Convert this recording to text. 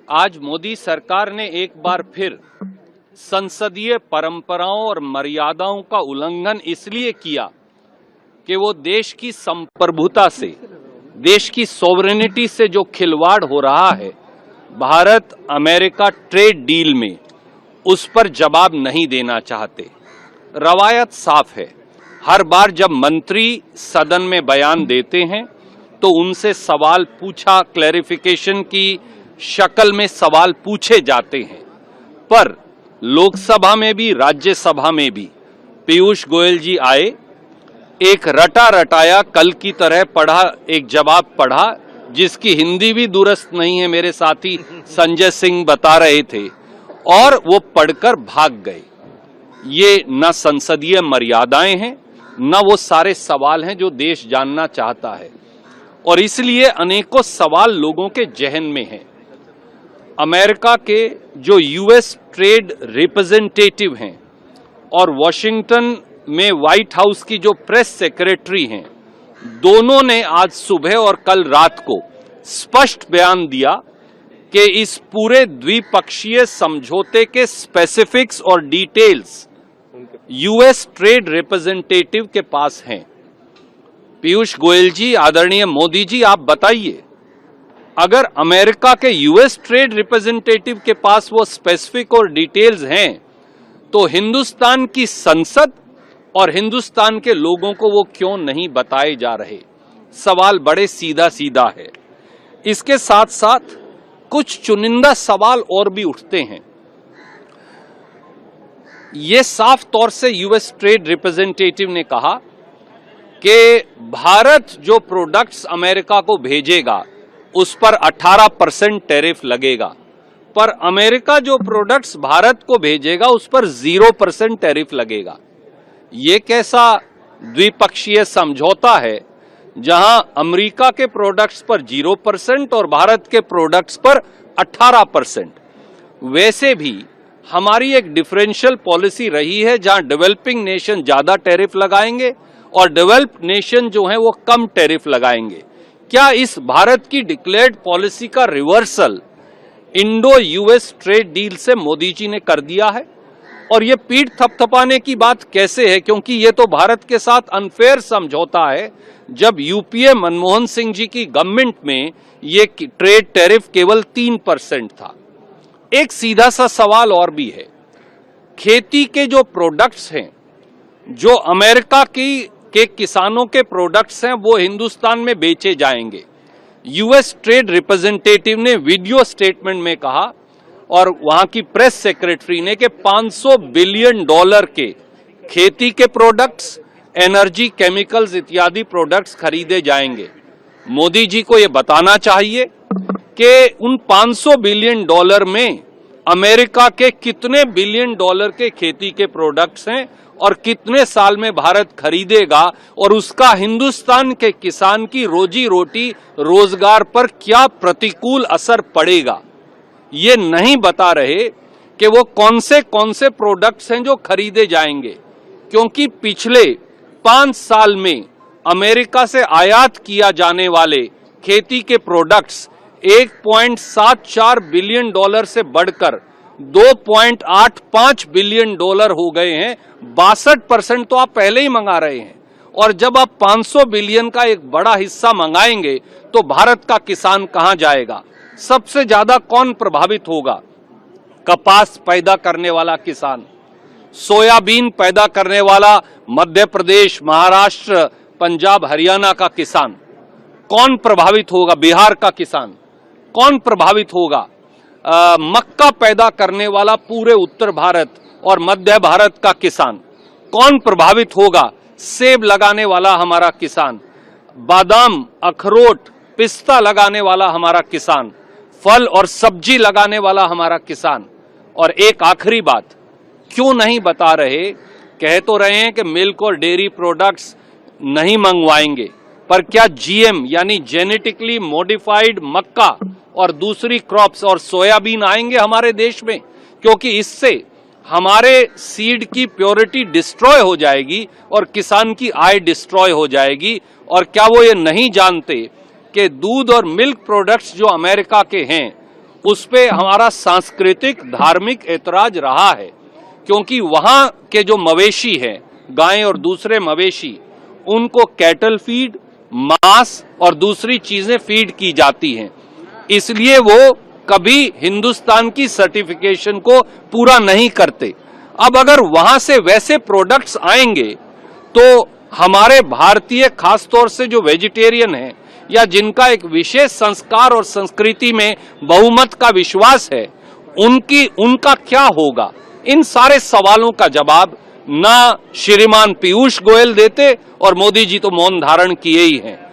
आज मोदी सरकार ने एक बार फिर संसदीय परंपराओं और मर्यादाओं का उल्लंघन इसलिए किया कि वो देश की संप्रभुता से, देश की सॉवरेनिटी से जो खिलवाड़ हो रहा है भारत अमेरिका ट्रेड डील में, उस पर जवाब नहीं देना चाहते। रवायत साफ है, हर बार जब मंत्री सदन में बयान देते हैं तो उनसे सवाल पूछा, क्लैरिफिकेशन की शक्ल में सवाल पूछे जाते हैं, पर लोकसभा में भी राज्यसभा में भी पीयूष गोयल जी आए, एक रटा रटाया कल की तरह पढ़ा, एक जवाब पढ़ा जिसकी हिंदी भी दुरुस्त नहीं है, मेरे साथी संजय सिंह बता रहे थे, और वो पढ़कर भाग गए। ये न संसदीय मर्यादाएं हैं, न वो सारे सवाल हैं जो देश जानना चाहता है, और इसलिए अनेकों सवाल लोगों के जहन में हैं। अमेरिका के जो यूएस ट्रेड रिप्रेजेंटेटिव हैं और वॉशिंगटन में व्हाइट हाउस की जो प्रेस सेक्रेटरी हैं, दोनों ने आज सुबह और कल रात को स्पष्ट बयान दिया कि इस पूरे द्विपक्षीय समझौते के स्पेसिफिक्स और डिटेल्स यूएस ट्रेड रिप्रेजेंटेटिव के पास हैं। पीयूष गोयल जी, आदरणीय मोदी जी, आप बताइए, अगर अमेरिका के यूएस ट्रेड रिप्रेजेंटेटिव के पास वो स्पेसिफिक और डिटेल्स हैं तो हिंदुस्तान की संसद और हिंदुस्तान के लोगों को वो क्यों नहीं बताए जा रहे? सवाल बड़े सीधा सीधा है। इसके साथ साथ कुछ चुनिंदा सवाल और भी उठते हैं। ये साफ तौर से यूएस ट्रेड रिप्रेजेंटेटिव ने कहा कि भारत जो प्रोडक्ट्स अमेरिका को भेजेगा उस पर 18% टैरिफ लगेगा, पर अमेरिका जो प्रोडक्ट्स भारत को भेजेगा उस पर 0% टैरिफ लगेगा। ये कैसा द्विपक्षीय समझौता है जहां अमेरिका के प्रोडक्ट्स पर 0% और भारत के प्रोडक्ट्स पर 18%? वैसे भी हमारी एक डिफरेंशियल पॉलिसी रही है जहां डेवलपिंग नेशन ज्यादा टैरिफ लगाएंगे और डेवलप्ड नेशन जो है वो कम टैरिफ लगाएंगे। क्या इस भारत की डिक्लेयर्ड पॉलिसी का reversal Indo US trade deal से मोदी जी ने कर दिया है? और ये पीठ थपथपाने की बात कैसे है, क्योंकि ये तो भारत के साथ अनफेयर समझौता है। जब यूपीए मनमोहन सिंह जी की गवर्नमेंट में ये ट्रेड टैरिफ केवल 3% था। एक सीधा सा सवाल और भी है, खेती के जो प्रोडक्ट्स हैं, जो अमेरिका के किसानों के प्रोडक्ट्स हैं, वो हिंदुस्तान में बेचे जाएंगे। यूएस ट्रेड रिप्रेजेंटेटिव ने वीडियो स्टेटमेंट में कहा और वहां की प्रेस सेक्रेटरी ने कि $500 बिलियन के खेती के प्रोडक्ट्स, एनर्जी, केमिकल्स इत्यादि प्रोडक्ट्स खरीदे जाएंगे। मोदी जी को यह बताना चाहिए कि उन $500 बिलियन में अमेरिका के कितने बिलियन डॉलर के खेती के प्रोडक्ट्स हैं और कितने साल में भारत खरीदेगा, और उसका हिंदुस्तान के किसान की रोजी रोटी, रोजगार पर क्या प्रतिकूल असर पड़ेगा। ये नहीं बता रहे कि वो कौन से प्रोडक्ट्स हैं जो खरीदे जाएंगे, क्योंकि पिछले 5 साल में अमेरिका से आयात किया जाने वाले खेती के प्रोडक्ट्स $1.74 बिलियन से बढ़कर $2.85 बिलियन हो गए हैं। 62% तो आप पहले ही मंगा रहे हैं, और जब आप 500 बिलियन का एक बड़ा हिस्सा मंगाएंगे तो भारत का किसान कहां जाएगा? सबसे ज्यादा कौन प्रभावित होगा? कपास पैदा करने वाला किसान, सोयाबीन पैदा करने वाला मध्य प्रदेश, महाराष्ट्र, पंजाब, हरियाणा का किसान कौन प्रभावित होगा? बिहार का किसान कौन प्रभावित होगा? मक्का पैदा करने वाला पूरे उत्तर भारत और मध्य भारत का किसान कौन प्रभावित होगा? सेब लगाने वाला हमारा किसान, बादाम, अखरोट, पिस्ता लगाने वाला हमारा किसान, फल और सब्जी लगाने वाला हमारा किसान। और एक आखिरी बात, क्यों नहीं बता रहे? कह तो रहे हैं कि मिल्क और डेयरी प्रोडक्ट्स नहीं मंगवाएंगे, पर क्या जीएम यानी जेनेटिकली मॉडिफाइड मक्का और दूसरी क्रॉप्स और सोयाबीन आएंगे हमारे देश में? क्योंकि इससे हमारे सीड की प्योरिटी डिस्ट्रॉय हो जाएगी और किसान की आय डिस्ट्रॉय हो जाएगी। और क्या वो ये नहीं जानते कि दूध और मिल्क प्रोडक्ट्स जो अमेरिका के हैं उस पे हमारा सांस्कृतिक धार्मिक ऐतराज रहा है, क्योंकि वहां के जो मवेशी हैं, गायें और दूसरे मवेशी, उनको कैटल फीड, मांस और दूसरी चीजें फीड की जाती हैं, इसलिए वो कभी हिंदुस्तान की सर्टिफिकेशन को पूरा नहीं करते। अब अगर वहां से वैसे प्रोडक्ट्स आएंगे तो हमारे भारतीय, खासतौर से जो वेजिटेरियन हैं या जिनका एक विशेष संस्कार और संस्कृति में बहुमत का विश्वास है, उनका क्या होगा? इन सारे सवालों का जवाब ना श्रीमान पीयूष गोयल देते, और मोदी जी तो मौन धारण किए ही हैं।